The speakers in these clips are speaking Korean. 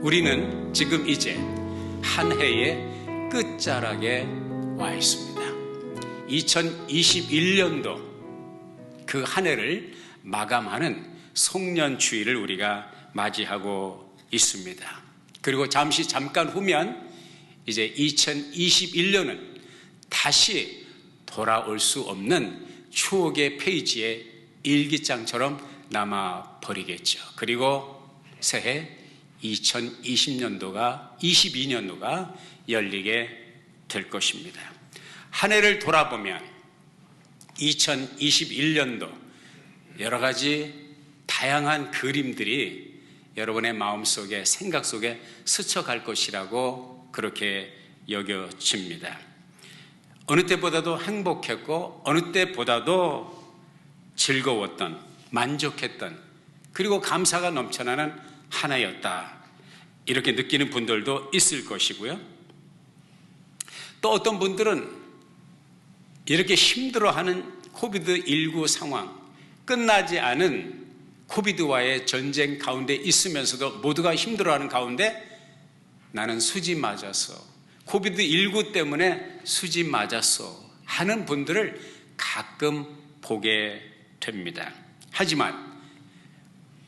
우리는 지금 이제 한 해의 끝자락에 와 있습니다. 2021년도 그 한 해를 마감하는 송년주일을 우리가 맞이하고 있습니다. 그리고 잠깐 후면 이제 2021년은 다시 돌아올 수 없는 추억의 페이지에 일기장처럼 남아버리겠죠. 그리고 새해 22년도가 열리게 될 것입니다. 한 해를 돌아보면 2021년도 여러 가지 다양한 그림들이 여러분의 마음속에, 생각 속에 스쳐갈 것이라고 그렇게 여겨집니다. 어느 때보다도 행복했고 어느 때보다도 즐거웠던, 만족했던, 그리고 감사가 넘쳐나는 한 해였다, 이렇게 느끼는 분들도 있을 것이고요. 또 어떤 분들은 이렇게 힘들어하는 코비드19 상황, 끝나지 않은 코비드와의 전쟁 가운데 있으면서도 모두가 힘들어하는 가운데 나는 수지 맞았어, 코비드19 때문에 수지 맞았어 하는 분들을 가끔 보게 됩니다. 하지만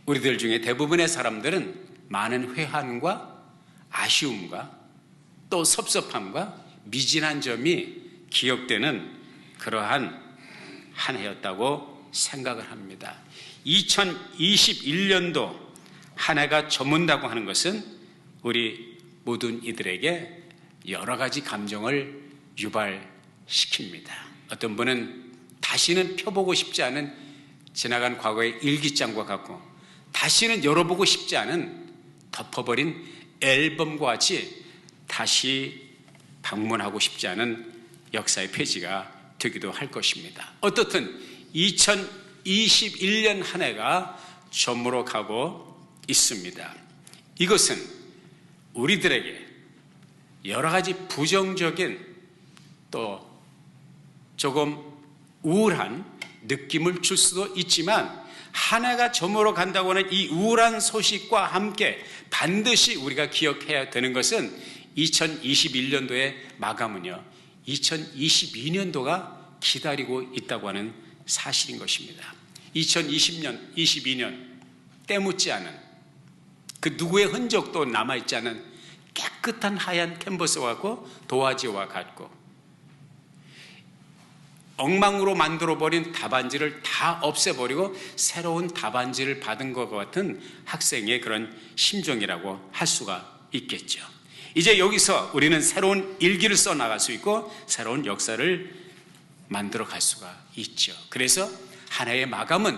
우리들 중에 대부분의 사람들은 많은 회한과 아쉬움과 또 섭섭함과 미진한 점이 기억되는 그러한 한 해였다고 생각을 합니다. 2021년도 한 해가 저문다고 하는 것은 우리 모든 이들에게 여러 가지 감정을 유발시킵니다. 어떤 분은 다시는 펴보고 싶지 않은 지나간 과거의 일기장과 같고, 다시는 열어보고 싶지 않은 덮어버린 앨범과 같이 다시 방문하고 싶지 않은 역사의 페이지가 되기도 할 것입니다. 어떻든 2021년 한 해가 저물어 가고 있습니다. 이것은 우리들에게 여러 가지 부정적인 또 조금 우울한 느낌을 줄 수도 있지만, 한 해가 저물어 간다고 하는 이 우울한 소식과 함께 반드시 우리가 기억해야 되는 것은 2021년도의 마감은요, 2022년도가 기다리고 있다고 하는 사실인 것입니다. 2020년, 22년 때묻지 않은, 그 누구의 흔적도 남아있지 않은 깨끗한 하얀 캔버스와 같고 도화지와 같고, 엉망으로 만들어버린 답안지를 다 없애버리고 새로운 답안지를 받은 것 같은 학생의 그런 심정이라고 할 수가 있겠죠. 이제 여기서 우리는 새로운 일기를 써나갈 수 있고 새로운 역사를 만들어 갈 수가 있죠. 그래서 한 해의 마감은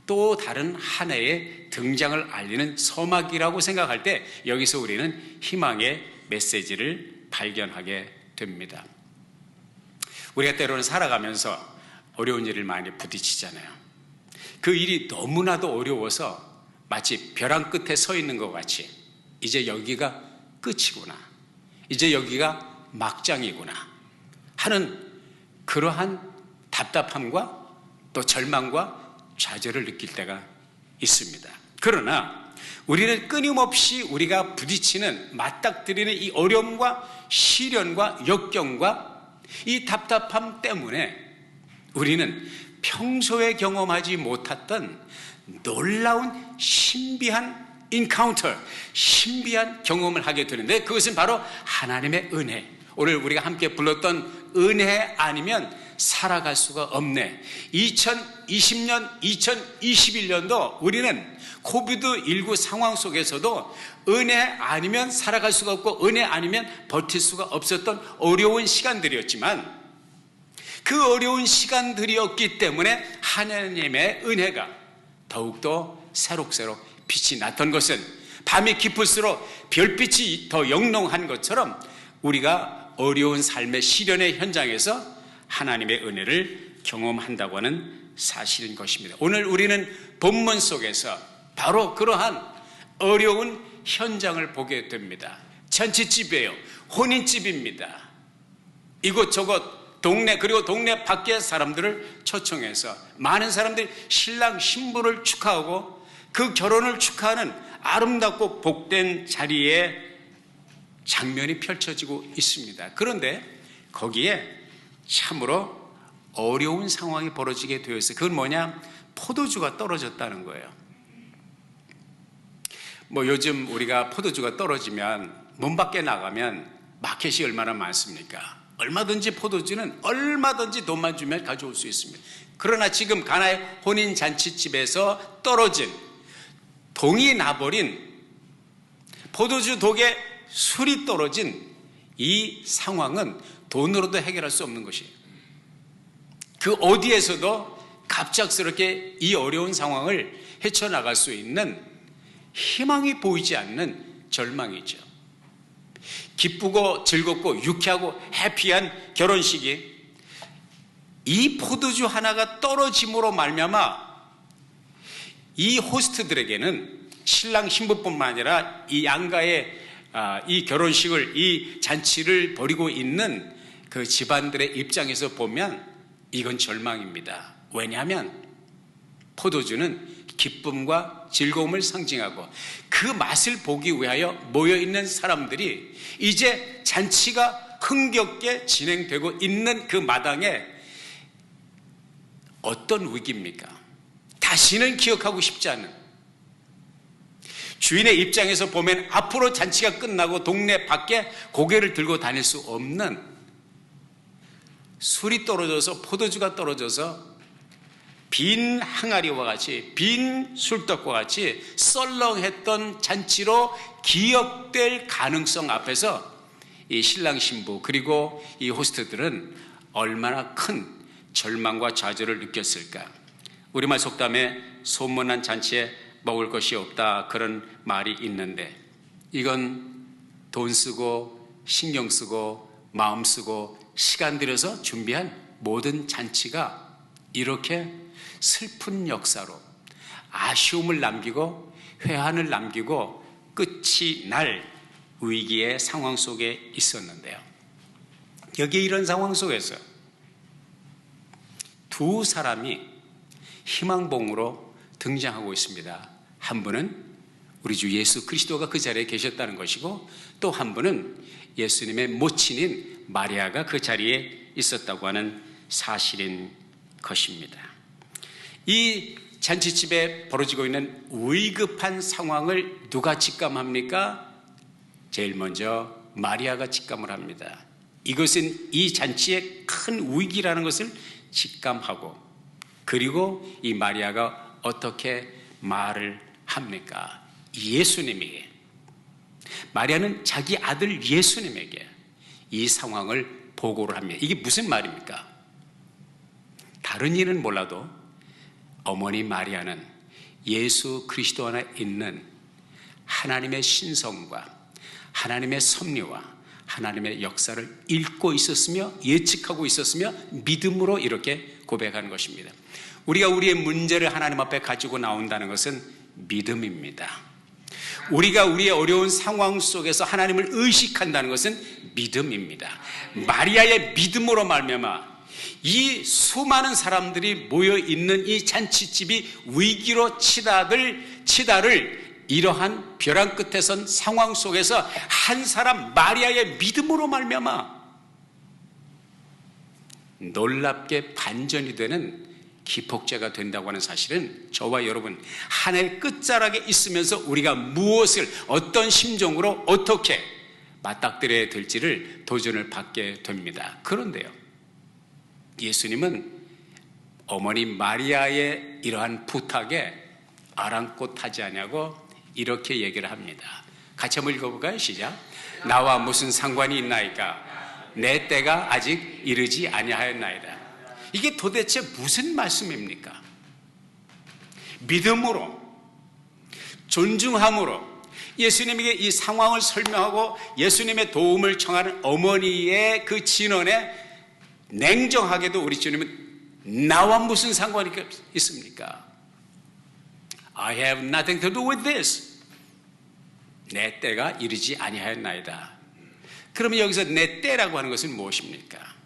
또 다른 한 해의 등장을 알리는 서막이라고 생각할 때 여기서 우리는 희망의 메시지를 발견하게 됩니다. 우리가 때로는 살아가면서 어려운 일을 많이 부딪히잖아요. 그 일이 너무나도 어려워서 마치 벼랑 끝에 서 있는 것 같이 이제 여기가 끝이구나, 이제 여기가 막장이구나 하는 그러한 답답함과 또 절망과 좌절을 느낄 때가 있습니다. 그러나 우리는 끊임없이 우리가 부딪히는, 맞닥뜨리는 이 어려움과 시련과 역경과 이 답답함 때문에 우리는 평소에 경험하지 못했던 놀라운 신비한 인카운터, 신비한 경험을 하게 되는데, 그것은 바로 하나님의 은혜, 오늘 우리가 함께 불렀던 은혜 아니면 살아갈 수가 없네. 2020년, 2021년도 우리는 코비드19 상황 속에서도 은혜 아니면 살아갈 수가 없고 은혜 아니면 버틸 수가 없었던 어려운 시간들이었지만, 그 어려운 시간들이었기 때문에 하나님의 은혜가 더욱더 새록새록 빛이 났던 것은, 밤이 깊을수록 별빛이 더 영롱한 것처럼 우리가 어려운 삶의 시련의 현장에서 하나님의 은혜를 경험한다고 하는 사실인 것입니다. 오늘 우리는 본문 속에서 바로 그러한 어려운 현장을 보게 됩니다. 잔치집이에요. 혼인집입니다. 이곳저곳 동네, 그리고 동네 밖의 사람들을 초청해서 많은 사람들이 신랑 신부를 축하하고 그 결혼을 축하하는 아름답고 복된 자리에 장면이 펼쳐지고 있습니다. 그런데 거기에 참으로 어려운 상황이 벌어지게 되었어요. 그건 뭐냐? 포도주가 떨어졌다는 거예요. 요즘 우리가 포도주가 떨어지면 문 밖에 나가면 마켓이 얼마나 많습니까? 얼마든지 포도주는 얼마든지 돈만 주면 가져올 수 있습니다. 그러나 지금 가나의 혼인잔치집에서 떨어진 동이 나버린 포도주 독에 술이 떨어진 이 상황은 돈으로도 해결할 수 없는 것이에요. 그 어디에서도 갑작스럽게 이 어려운 상황을 헤쳐나갈 수 있는 희망이 보이지 않는 절망이죠. 기쁘고 즐겁고 유쾌하고 해피한 결혼식이 이 포도주 하나가 떨어짐으로 말미암아 이 호스트들에게는 신랑 신부뿐만 아니라 이 양가의 이 결혼식을, 이 잔치를 벌이고 있는 그 집안들의 입장에서 보면 이건 절망입니다. 왜냐하면 포도주는 기쁨과 즐거움을 상징하고 그 맛을 보기 위하여 모여있는 사람들이 이제 잔치가 흥겹게 진행되고 있는 그 마당에 어떤 위기입니까? 다시는 기억하고 싶지 않은, 주인의 입장에서 보면 앞으로 잔치가 끝나고 동네 밖에 고개를 들고 다닐 수 없는, 술이 떨어져서 포도주가 떨어져서 빈 항아리와 같이, 빈 술떡과 같이 썰렁했던 잔치로 기억될 가능성 앞에서 이 신랑 신부 그리고 이 호스트들은 얼마나 큰 절망과 좌절을 느꼈을까. 우리말 속담에 소문난 잔치에 먹을 것이 없다, 그런 말이 있는데, 이건 돈 쓰고 신경 쓰고 마음 쓰고 시간 들여서 준비한 모든 잔치가 이렇게 슬픈 역사로 아쉬움을 남기고 회한을 남기고 끝이 날 위기의 상황 속에 있었는데요. 여기 이런 상황 속에서 두 사람이 희망봉으로 등장하고 있습니다. 한 분은 우리 주 예수 그리스도가 그 자리에 계셨다는 것이고, 또 한 분은 예수님의 모친인 마리아가 그 자리에 있었다고 하는 사실인 것입니다. 이 잔치집에 벌어지고 있는 위급한 상황을 누가 직감합니까? 제일 먼저 마리아가 직감을 합니다. 이것은 이 잔치의 큰 위기라는 것을 직감하고, 그리고 이 마리아가 어떻게 말을 합니까? 예수님에게, 마리아는 자기 아들 예수님에게 이 상황을 보고를 합니다. 이게 무슨 말입니까? 다른 일은 몰라도 어머니 마리아는 예수 그리스도 안에 있는 하나님의 신성과 하나님의 섭리와 하나님의 역사를 읽고 있었으며 예측하고 있었으며 믿음으로 이렇게 고백하는 것입니다. 우리가 우리의 문제를 하나님 앞에 가지고 나온다는 것은 믿음입니다. 우리가 우리의 어려운 상황 속에서 하나님을 의식한다는 것은 믿음입니다. 마리아의 믿음으로 말미암아 이 수많은 사람들이 모여있는 이 잔치집이 위기로 치달을 이러한 벼랑 끝에 선 상황 속에서 한 사람 마리아의 믿음으로 말미암아 놀랍게 반전이 되는 기폭제가 된다고 하는 사실은 저와 여러분 한 해 끝자락에 있으면서 우리가 무엇을 어떤 심정으로 어떻게 맞닥뜨려야 될지를 도전을 받게 됩니다. 그런데요, 예수님은 어머니 마리아의 이러한 부탁에 아랑곳하지 않냐고 이렇게 얘기를 합니다. 같이 한번 읽어볼까요? 시작. 나와 무슨 상관이 있나이까? 내 때가 아직 이르지 아니하였나이다. 이게 도대체 무슨 말씀입니까? 믿음으로, 존중함으로 예수님에게 이 상황을 설명하고 예수님의 도움을 청하는 어머니의 그 진언에 냉정하게도 우리 주님은 나와 무슨 상관이 있습니까? I have nothing to do with this. 내 때가 이르지 아니하였나이다. 그러면 여기서 내 때라고 하는 것은 무엇입니까?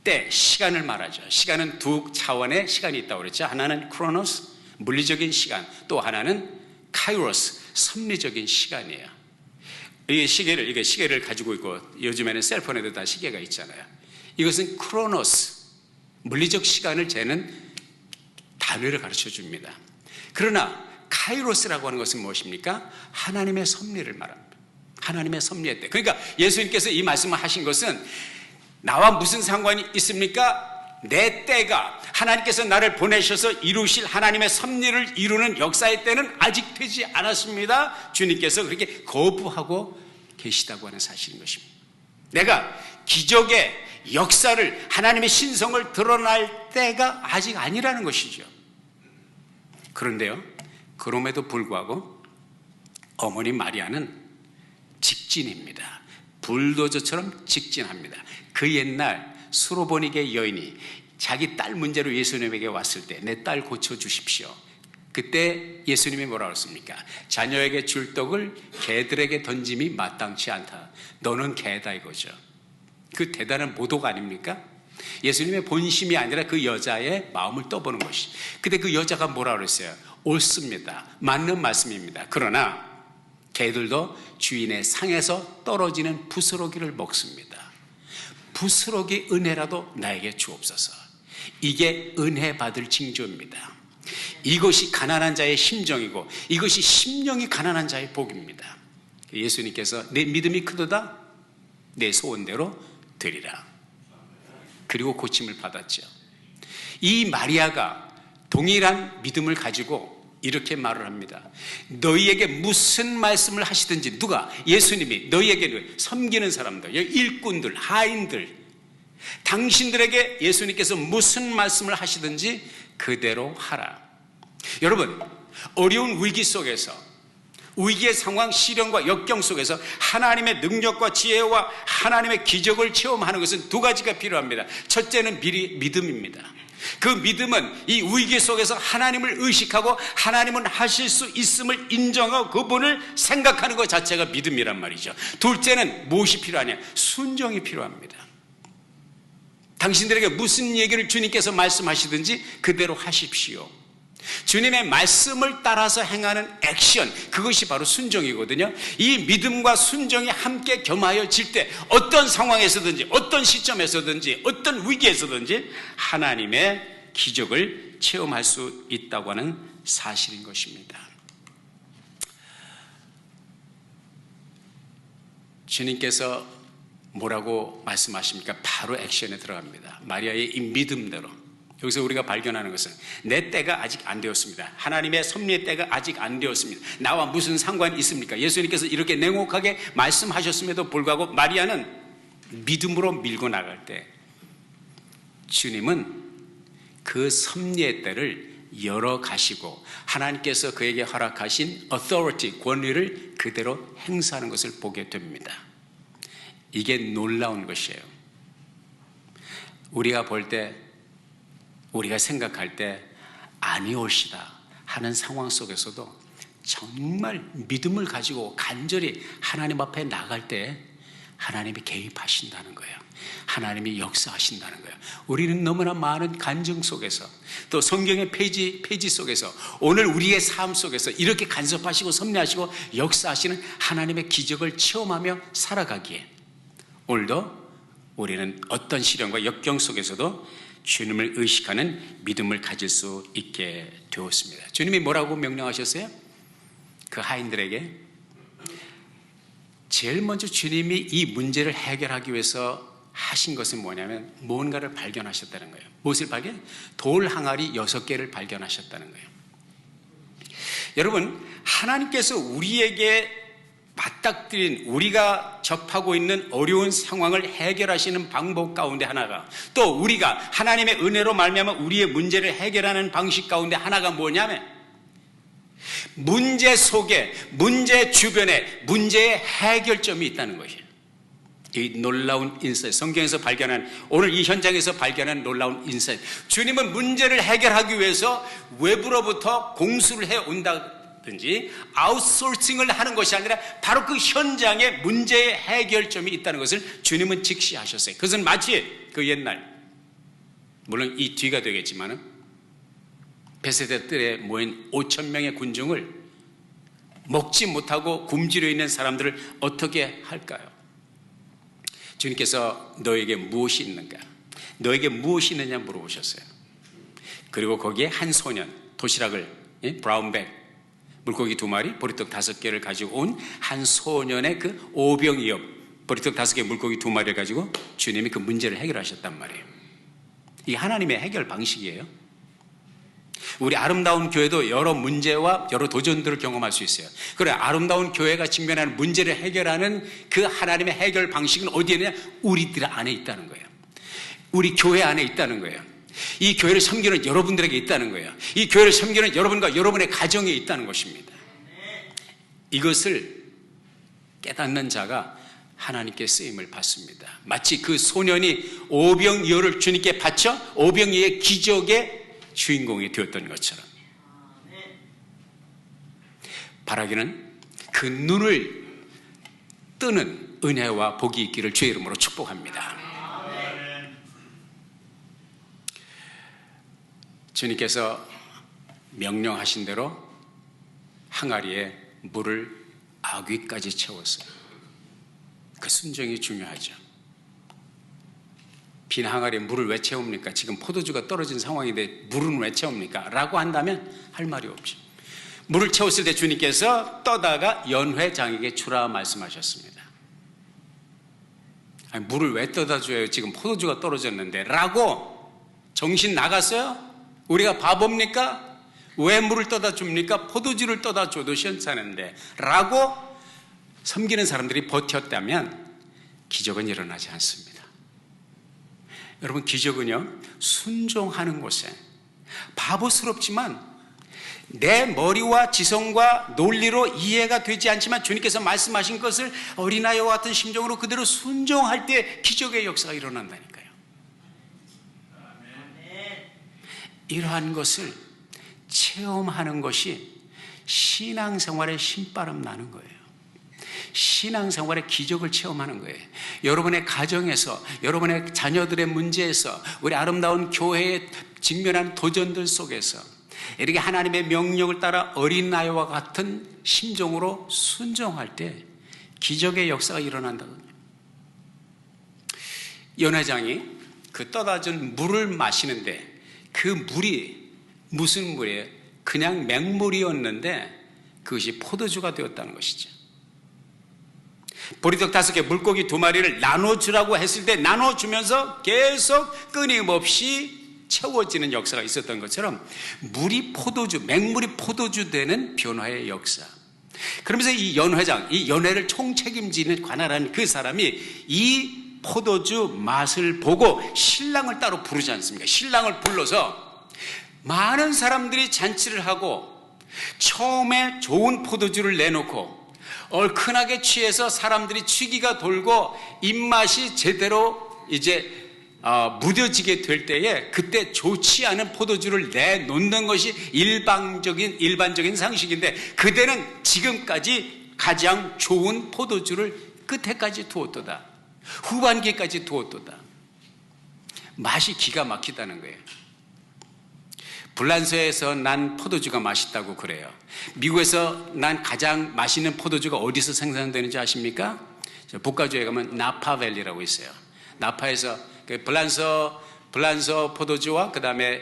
때, 시간을 말하죠. 시간은 두 차원의 시간이 있다고 그랬죠. 하나는 크로노스, 물리적인 시간, 또 하나는 카이로스, 섭리적인 시간이에요. 이게 시계를 가지고 있고, 요즘에는 셀폰에도 다 시계가 있잖아요. 이것은 크로노스, 물리적 시간을 재는 단위를 가르쳐 줍니다. 그러나 카이로스라고 하는 것은 무엇입니까? 하나님의 섭리를 말합니다. 하나님의 섭리의 때. 그러니까 예수님께서 이 말씀을 하신 것은 나와 무슨 상관이 있습니까? 내 때가, 하나님께서 나를 보내셔서 이루실 하나님의 섭리를 이루는 역사의 때는 아직 되지 않았습니다. 주님께서 그렇게 거부하고 계시다고 하는 사실인 것입니다. 내가 기적의 역사를, 하나님의 신성을 드러날 때가 아직 아니라는 것이죠. 그런데요, 그럼에도 불구하고 어머니 마리아는 직진입니다. 불도저처럼 직진합니다. 그 옛날 수로보니게 여인이 자기 딸 문제로 예수님에게 왔을 때 내 딸 고쳐주십시오. 그때 예수님이 뭐라고 했습니까? 자녀에게 줄 떡을 개들에게 던짐이 마땅치 않다. 너는 개다 이거죠. 그 대단한 모독 아닙니까? 예수님의 본심이 아니라 그 여자의 마음을 떠보는 것이. 근데 그 여자가 뭐라고 그랬어요? 옳습니다. 맞는 말씀입니다. 그러나 개들도 주인의 상에서 떨어지는 부스러기를 먹습니다. 부스러기 은혜라도 나에게 주옵소서. 이게 은혜 받을 징조입니다. 이것이 가난한 자의 심정이고 이것이 심령이 가난한 자의 복입니다. 예수님께서 내 믿음이 크도다 내 소원대로 되리라. 그리고 고침을 받았죠. 이 마리아가 동일한 믿음을 가지고 이렇게 말을 합니다. 너희에게 무슨 말씀을 하시든지, 누가? 예수님이 너희에게 섬기는 사람들, 일꾼들, 하인들, 당신들에게 예수님께서 무슨 말씀을 하시든지 그대로 하라. 여러분, 어려운 위기 속에서, 위기의 상황, 시련과 역경 속에서 하나님의 능력과 지혜와 하나님의 기적을 체험하는 것은 두 가지가 필요합니다. 첫째는 믿음입니다. 그 믿음은 이 위기 속에서 하나님을 의식하고 하나님은 하실 수 있음을 인정하고 그분을 생각하는 것 자체가 믿음이란 말이죠. 둘째는 무엇이 필요하냐? 순종이 필요합니다. 당신들에게 무슨 얘기를 주님께서 말씀하시든지 그대로 하십시오. 주님의 말씀을 따라서 행하는 액션, 그것이 바로 순종이거든요. 이 믿음과 순종이 함께 겸하여질 때 어떤 상황에서든지 어떤 시점에서든지 어떤 위기에서든지 하나님의 기적을 체험할 수 있다고 하는 사실인 것입니다. 주님께서 뭐라고 말씀하십니까? 바로 액션에 들어갑니다. 마리아의 이 믿음대로. 여기서 우리가 발견하는 것은 내 때가 아직 안 되었습니다. 하나님의 섭리의 때가 아직 안 되었습니다. 나와 무슨 상관이 있습니까? 예수님께서 이렇게 냉혹하게 말씀하셨음에도 불구하고 마리아는 믿음으로 밀고 나갈 때 주님은 그 섭리의 때를 열어 가시고 하나님께서 그에게 허락하신 authority, 권위를 그대로 행사하는 것을 보게 됩니다. 이게 놀라운 것이에요. 우리가 볼 때, 우리가 생각할 때 아니올시다 하는 상황 속에서도 정말 믿음을 가지고 간절히 하나님 앞에 나갈 때 하나님이 개입하신다는 거예요. 하나님이 역사하신다는 거예요. 우리는 너무나 많은 간증 속에서 또 성경의 페이지 속에서 오늘 우리의 삶 속에서 이렇게 간섭하시고 섭리하시고 역사하시는 하나님의 기적을 체험하며 살아가기에 오늘도 우리는 어떤 시련과 역경 속에서도 주님을 의식하는 믿음을 가질 수 있게 되었습니다. 주님이 뭐라고 명령하셨어요? 그 하인들에게 제일 먼저 주님이 이 문제를 해결하기 위해서 하신 것은 뭐냐면 뭔가를 발견하셨다는 거예요. 무엇을 발견? 돌 항아리 6개를 발견하셨다는 거예요. 여러분, 하나님께서 우리에게 맞닥뜨린, 우리가 접하고 있는 어려운 상황을 해결하시는 방법 가운데 하나가, 또 우리가 하나님의 은혜로 말미암아 우리의 문제를 해결하는 방식 가운데 하나가 뭐냐면 문제 속에, 문제 주변에 문제의 해결점이 있다는 것이에요. 이 놀라운 인사이트, 성경에서 발견한, 오늘 이 현장에서 발견한 놀라운 인사이트. 주님은 문제를 해결하기 위해서 외부로부터 공수를 해온다든지 아웃소싱을 하는 것이 아니라 바로 그 현장에 문제의 해결점이 있다는 것을 주님은 직시하셨어요. 그것은 마치 그 옛날, 물론 이 뒤가 되겠지만은 베세다 뜰에 모인 5,000명의 군중을 먹지 못하고 굶주려 있는 사람들을 어떻게 할까요? 주님께서 너에게 무엇이 있는가? 너에게 무엇이 있느냐 물어보셨어요. 그리고 거기에 한 소년, 도시락을, 브라운백, 물고기 2마리, 보리떡 5개를 가지고 온 한 소년의 그 오병이업, 보리떡 5개, 물고기 2마리를 가지고 주님이 그 문제를 해결하셨단 말이에요. 이게 하나님의 해결 방식이에요. 우리 아름다운 교회도 여러 문제와 여러 도전들을 경험할 수 있어요. 그래, 아름다운 교회가 직면하는 문제를 해결하는 그 하나님의 해결 방식은 어디에 있느냐? 우리들 안에 있다는 거예요. 우리 교회 안에 있다는 거예요. 이 교회를 섬기는 여러분들에게 있다는 거예요. 이 교회를 섬기는 여러분과 여러분의 가정에 있다는 것입니다. 이것을 깨닫는 자가 하나님께 쓰임을 받습니다. 마치 그 소년이 오병이어를 주님께 바쳐 오병이어의 기적의 주인공이 되었던 것처럼, 바라기는 그 눈을 뜨는 은혜와 복이 있기를 주의 이름으로 축복합니다. 주님께서 명령하신 대로 항아리에 물을 아귀까지 채웠어요. 그 순종이 중요하죠. 빈 항아리에 물을 왜 채웁니까? 지금 포도주가 떨어진 상황인데 물은 왜 채웁니까? 라고 한다면 할 말이 없죠. 물을 채웠을 때 주님께서 떠다가 연회장에게 주라 말씀하셨습니다. 아니, 물을 왜 떠다 줘요? 지금 포도주가 떨어졌는데 라고 정신 나갔어요? 우리가 바보입니까? 왜 물을 떠다 줍니까? 포도주를 떠다 줘도 괜찮은데 라고 섬기는 사람들이 버텼다면 기적은 일어나지 않습니다. 여러분, 기적은요, 순종하는 곳에, 바보스럽지만 내 머리와 지성과 논리로 이해가 되지 않지만 주님께서 말씀하신 것을 어린아이와 같은 심정으로 그대로 순종할 때 기적의 역사가 일어난다니까요. 이러한 것을 체험하는 것이 신앙생활의 신바람 나는 거예요. 신앙생활의 기적을 체험하는 거예요. 여러분의 가정에서, 여러분의 자녀들의 문제에서, 우리 아름다운 교회에 직면한 도전들 속에서 이렇게 하나님의 명령을 따라 어린아이와 같은 심정으로 순종할 때 기적의 역사가 일어난다거든요. 연회장이 그 떠다 준 물을 마시는데 그 물이 무슨 물이에요? 그냥 맹물이었는데 그것이 포도주가 되었다는 것이죠. 보리떡 5개, 물고기 2마리를 나눠주라고 했을 때 나눠주면서 계속 끊임없이 채워지는 역사가 있었던 것처럼 물이 포도주, 맹물이 포도주 되는 변화의 역사. 그러면서 이 연회장, 이 연회를 총책임지는 관할하는 그 사람이 이 포도주 맛을 보고 신랑을 따로 부르지 않습니까? 신랑을 불러서 많은 사람들이 잔치를 하고 처음에 좋은 포도주를 내놓고 얼큰하게 취해서 사람들이 취기가 돌고 입맛이 제대로 이제 무뎌지게 될 때에 그때 좋지 않은 포도주를 내놓는 것이 일반적인 상식인데 그대는 지금까지 가장 좋은 포도주를 끝에까지 두었도다. 후반기까지 두었도다. 맛이 기가 막히다는 거예요. 불란서에서 난 포도주가 맛있다고 그래요. 미국에서 난 가장 맛있는 포도주가 어디서 생산되는지 아십니까? 북가주에 가면 나파밸리라고 있어요. 나파에서 불란서 포도주와 그 다음에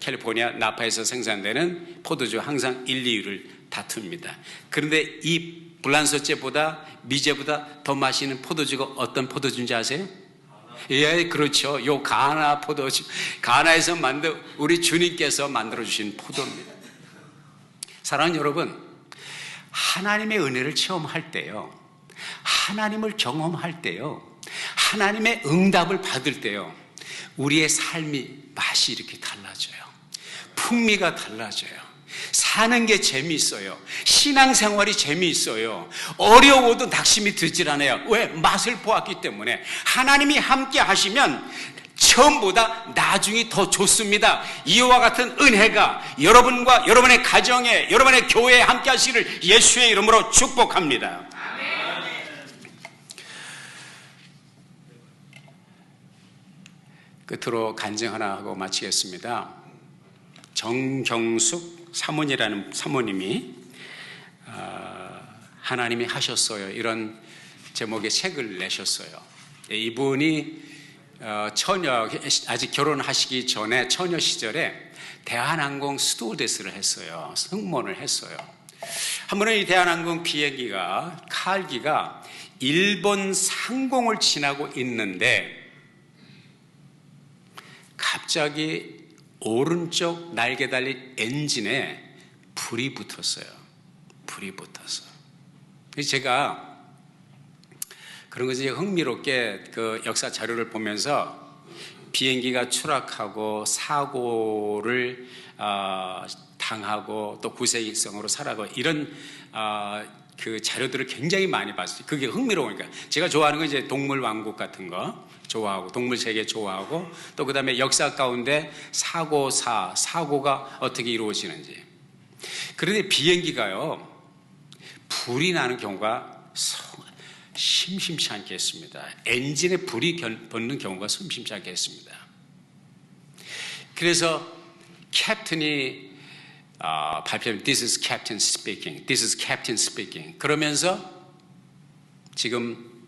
캘리포니아 나파에서 생산되는 포도주 항상 1, 2위를 다툽니다. 그런데 이 불란서제보다 미제보다 더 맛있는 포도주가 어떤 포도주인지 아세요? 예, 그렇죠. 요 가나 포도주, 가나에서 만든 우리 주님께서 만들어주신 포도입니다. 사랑하는 여러분, 하나님의 은혜를 체험할 때요, 하나님을 경험할 때요, 하나님의 응답을 받을 때요, 우리의 삶이 맛이 이렇게 달라져요. 풍미가 달라져요. 사는 게 재미있어요. 신앙생활이 재미있어요. 어려워도 낙심이 들질 않아요. 왜? 맛을 보았기 때문에. 하나님이 함께 하시면 처음보다 나중이 더 좋습니다. 이와 같은 은혜가 여러분과 여러분의 가정에, 여러분의 교회에 함께 하시기를 예수의 이름으로 축복합니다. 끝으로 간증 하나 하고 마치겠습니다. 정경숙 사모님이라는 사모님이 하나님이 하셨어요. 이런 제목의 책을 내셨어요. 이분이 아직 결혼하시기 전에 처녀 시절에 대한항공 스튜어디스를 했어요. 승무원을 했어요. 한 번은 이 대한항공 비행기가 칼기가 일본 상공을 지나고 있는데 갑자기 오른쪽 날개 달린 엔진에 불이 붙었어요. 불이 붙었어. 제가 그런 것이 흥미롭게 그 역사 자료를 보면서 비행기가 추락하고 사고를 당하고 또 구세일성으로 살아가고 이런 그 자료들을 굉장히 많이 봤어요. 그게 흥미로우니까. 제가 좋아하는 건 이제 동물 왕국 같은 거 좋아하고 동물 세계 좋아하고 또 그다음에 역사 가운데 사고가 어떻게 이루어지는지. 그런데 비행기가요 불이 나는 경우가 심심치 않게 했습니다. 엔진에 불이 붙는 경우가 심심치 않게 했습니다. 그래서 캡틴이 발표하면 This is Captain speaking. This is Captain speaking. 그러면서 지금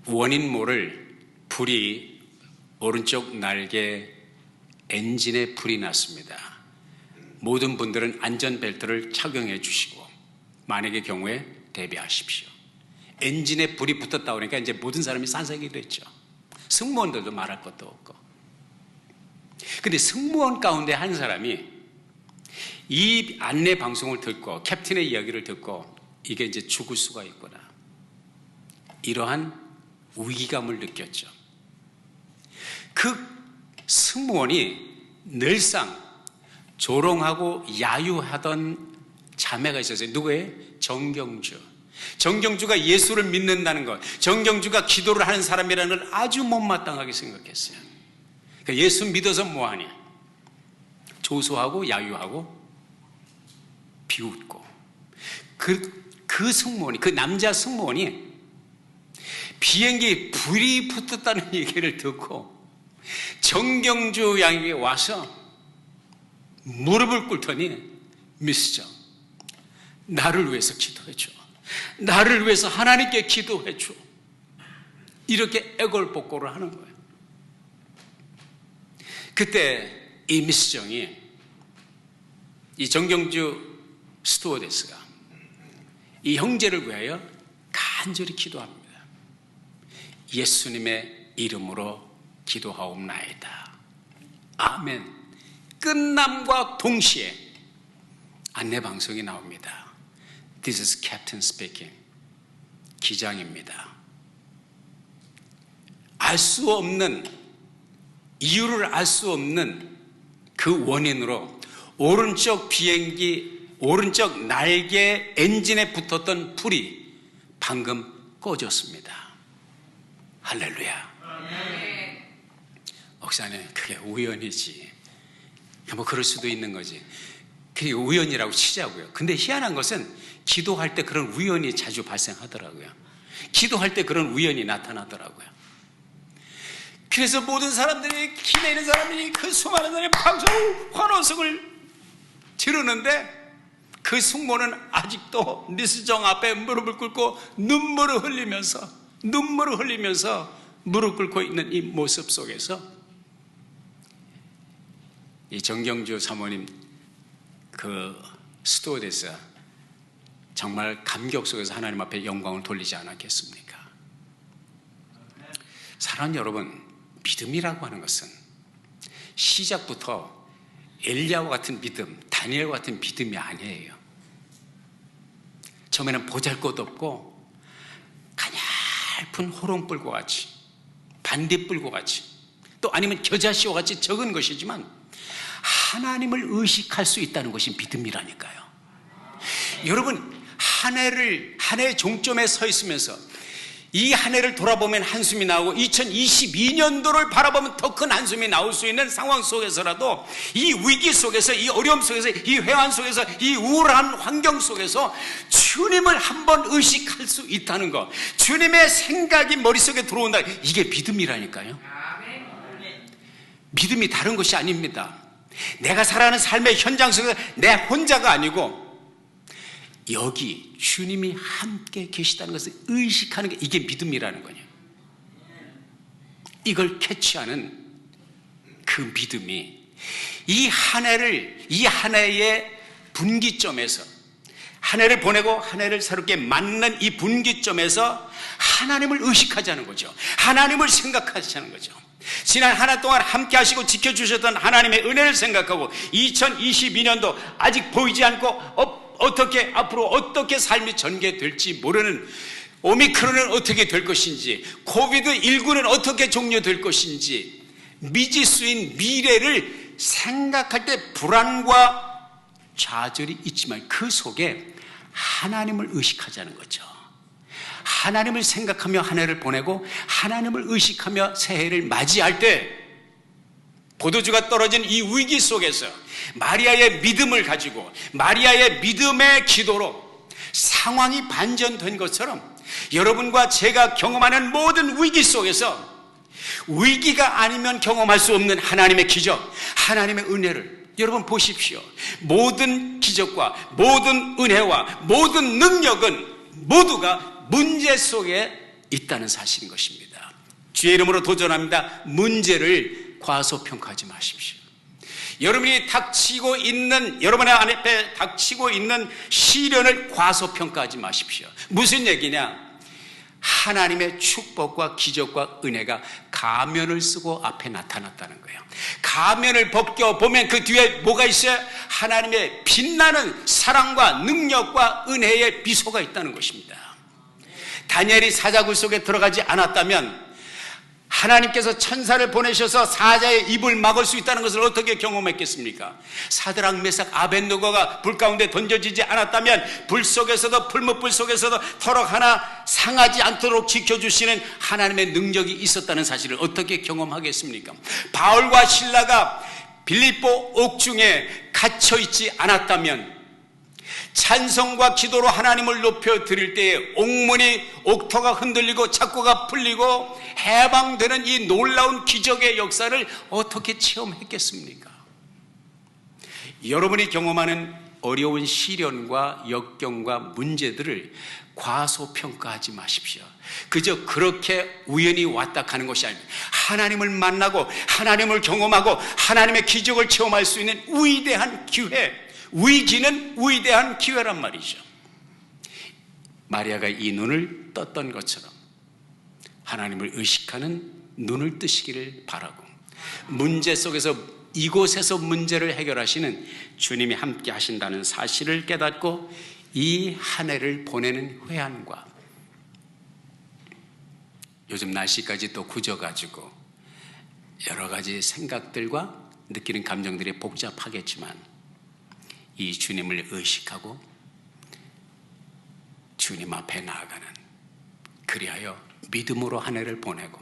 원인 모를 불이 오른쪽 날개 엔진에 불이 났습니다. 모든 분들은 안전벨트를 착용해 주시고 만약의 경우에 대비하십시오. 엔진에 불이 붙었다 그러니까 이제 모든 사람이 산색이 됐죠. 승무원들도 말할 것도 없고. 근데 승무원 가운데 한 사람이 이 안내 방송을 듣고 캡틴의 이야기를 듣고 이게 이제 죽을 수가 있구나. 이러한 위기감을 느꼈죠. 그 승무원이 늘상 조롱하고 야유하던 자매가 있었어요. 누구예요? 정경주가 예수를 믿는다는 것, 정경주가 기도를 하는 사람이라는 걸 아주 못마땅하게 생각했어요. 그러니까 예수 믿어서 뭐하냐? 조소하고 야유하고 비웃고. 그 승무원이, 그 남자 승무원이 비행기에 불이 붙었다는 얘기를 듣고 정경주 양에게 와서 무릎을 꿇더니 미스정, 나를 위해서 기도해줘. 나를 위해서 하나님께 기도해줘. 이렇게 애걸복걸을 하는 거예요. 그때 이 미스정이 이 정경주 스튜어디스가 이 형제를 위하여 간절히 기도합니다. 예수님의 이름으로 기도하옵나이다. 아멘. 끝남과 동시에 안내방송이 나옵니다. This is Captain speaking. 기장입니다. 알 수 없는, 이유를 알 수 없는 그 원인으로 오른쪽 비행기, 오른쪽 날개 엔진에 붙었던 불이 방금 꺼졌습니다. 할렐루야. 목사님, 그게 우연이지. 뭐 그럴 수도 있는 거지. 그게 우연이라고 치자고요. 근데 희한한 것은 기도할 때 그런 우연이 자주 발생하더라고요. 기도할 때 그런 우연이 나타나더라고요. 그래서 모든 사람들이, 기내 있는 사람들이 그 수많은 사람이 방송 환호성을 지르는데 그 승무원은 아직도 미스정 앞에 무릎을 꿇고 눈물을 흘리면서 무릎 꿇고 있는 이 모습 속에서 이 정경주 사모님 그 스튜어디스 정말 감격 속에서 하나님 앞에 영광을 돌리지 않았겠습니까? 사랑하는 여러분, 믿음이라고 하는 것은 시작부터 엘리야와 같은 믿음, 다니엘과 같은 믿음이 아니에요. 처음에는 보잘것없고 가냘픈 호롱불과 같이, 반딧불과 같이, 또 아니면 겨자씨와 같이 적은 것이지만 하나님을 의식할 수 있다는 것이 믿음이라니까요. 여러분, 한 해의 종점에 서 있으면서 이 한 해를 돌아보면 한숨이 나오고 2022년도를 바라보면 더 큰 한숨이 나올 수 있는 상황 속에서라도 이 위기 속에서, 이 어려움 속에서, 이 회한 속에서, 이 우울한 환경 속에서 주님을 한번 의식할 수 있다는 것, 주님의 생각이 머릿속에 들어온다, 이게 믿음이라니까요. 믿음이 다른 것이 아닙니다. 내가 살아가는 삶의 현장 속에서 내 혼자가 아니고 여기 주님이 함께 계시다는 것을 의식하는 게 이게 믿음이라는 거예요. 이걸 캐치하는 그 믿음이 이 한 해의 분기점에서 한 해를 보내고 한 해를 새롭게 맞는 이 분기점에서 하나님을 의식하자는 거죠. 하나님을 생각하자는 거죠. 지난 한 해 동안 함께 하시고 지켜주셨던 하나님의 은혜를 생각하고 2022년도 아직 보이지 않고 어떻게 앞으로 어떻게 삶이 전개될지 모르는 오미크론은 어떻게 될 것인지, 코비드19는 어떻게 종료될 것인지 미지수인 미래를 생각할 때 불안과 좌절이 있지만 그 속에 하나님을 의식하자는 거죠. 하나님을 생각하며 한 해를 보내고 하나님을 의식하며 새해를 맞이할 때 포도주가 떨어진 이 위기 속에서 마리아의 믿음을 가지고 마리아의 믿음의 기도로 상황이 반전된 것처럼 여러분과 제가 경험하는 모든 위기 속에서 위기가 아니면 경험할 수 없는 하나님의 기적, 하나님의 은혜를 여러분 보십시오. 모든 기적과 모든 은혜와 모든 능력은 모두가 문제 속에 있다는 사실인 것입니다. 주의 이름으로 도전합니다. 문제를 과소평가하지 마십시오. 여러분이 여러분의 앞에 닥치고 있는 시련을 과소평가하지 마십시오. 무슨 얘기냐? 하나님의 축복과 기적과 은혜가 가면을 쓰고 앞에 나타났다는 거예요. 가면을 벗겨보면 그 뒤에 뭐가 있어요? 하나님의 빛나는 사랑과 능력과 은혜의 미소가 있다는 것입니다. 다니엘이 사자굴 속에 들어가지 않았다면 하나님께서 천사를 보내셔서 사자의 입을 막을 수 있다는 것을 어떻게 경험했겠습니까? 사드락, 메삭, 아벳느고가 불 가운데 던져지지 않았다면 불 속에서도 풀무불 속에서도 터럭 하나 상하지 않도록 지켜주시는 하나님의 능력이 있었다는 사실을 어떻게 경험하겠습니까? 바울과 실라가 빌립보 옥중에 갇혀있지 않았다면 찬송과 기도로 하나님을 높여 드릴 때에 옥터가 흔들리고 착고가 풀리고 해방되는 이 놀라운 기적의 역사를 어떻게 체험했겠습니까? 여러분이 경험하는 어려운 시련과 역경과 문제들을 과소평가하지 마십시오. 그저 그렇게 우연히 왔다 가는 것이 아닙니다. 하나님을 만나고 하나님을 경험하고 하나님의 기적을 체험할 수 있는 위대한 기회, 위기는 위대한 기회란 말이죠. 마리아가 이 눈을 떴던 것처럼 하나님을 의식하는 눈을 뜨시기를 바라고, 문제 속에서 이곳에서 문제를 해결하시는 주님이 함께 하신다는 사실을 깨닫고 이 한 해를 보내는 회한과, 요즘 날씨까지 또 굳어가지고 여러 가지 생각들과 느끼는 감정들이 복잡하겠지만 이 주님을 의식하고 주님 앞에 나아가는, 그리하여 믿음으로 한 해를 보내고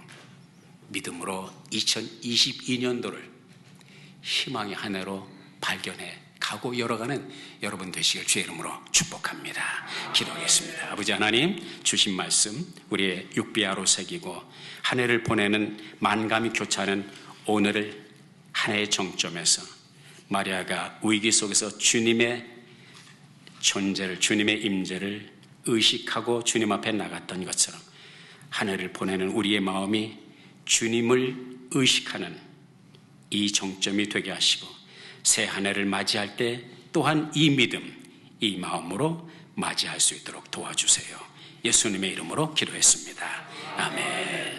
믿음으로 2022년도를 희망의 한 해로 발견해 가고 열어가는 여러분 되시길 주의 이름으로 축복합니다. 기도하겠습니다. 아버지 하나님, 주신 말씀 우리의 육비하로 새기고 한 해를 보내는 만감이 교차하는 오늘을 한 해의 정점에서 마리아가 위기 속에서 주님의 존재를, 주님의 임재를 의식하고 주님 앞에 나갔던 것처럼 한 해를 보내는 우리의 마음이 주님을 의식하는 이 정점이 되게 하시고 새 한 해를 맞이할 때 또한 이 믿음, 이 마음으로 맞이할 수 있도록 도와주세요. 예수님의 이름으로 기도했습니다. 아멘.